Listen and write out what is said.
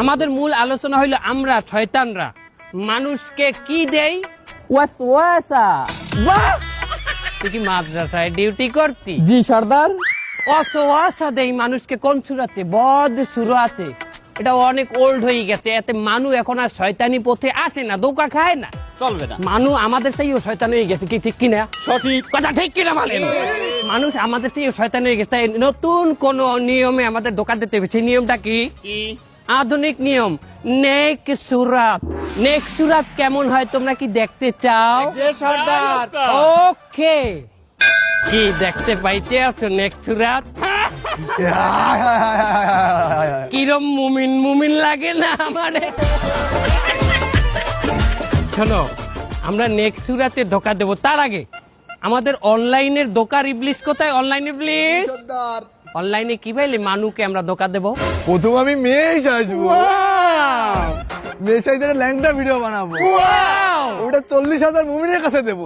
আমাদের মূল আলোচনা হইলো আমরা শয়তানরা মানুষকে কি দেই? ওয়াসওয়াসা। বাহ! তুই কি মাদ্রাসায় ডিউটি করতি? জি সর্দার। অসওয়াসা দেই মানুষকে কোন সুরাতে? বদ সুরাতে। এটা অনেক ওল্ড হয়ে গেছে, এতে মানুষ এখন আর শয়তানি পথে আসে না, ধোঁকা খায় না। চলবে না। মানুষ আমাদের চেয়েও শয়তান হয়ে গেছে, কি ঠিক কিনা? সঠিক কথা ঠিক কিনা বলেন? মানুষ আমাদের চেয়েও শয়তান হয়ে গেছে, তাই নতুন কোন নিয়মে আমাদের ধোঁকা দিতে হবে। সেই নিয়মটা কি? কি? আধুনিক নিয়ম, নেক সুরাত। নেক সুরাত কেমন হয় তোমরা কি দেখতে চাও? যে সর্দার। ওকে, কি দেখতে পাইতে আছো নেক সুরাত? কিরম মুমিন মুমিন লাগে না আমারে? শোনো, আমরা নেক্সট সুরাতে ধোকা দেব, তার আগে আমাদের অনলাইনের ধোকার ইবলিশ কোথায়? অনলাইন ইবলিশ অনলাইনে কি পাইলে মানুষকে আমরা ধোকা দেব? প্রথম আমি মেষ আসবো, মেষ আইতে ল্যাংটা ভিডিও বানাবো, ওটা 40,000 মুমিনের কাছে দেবো।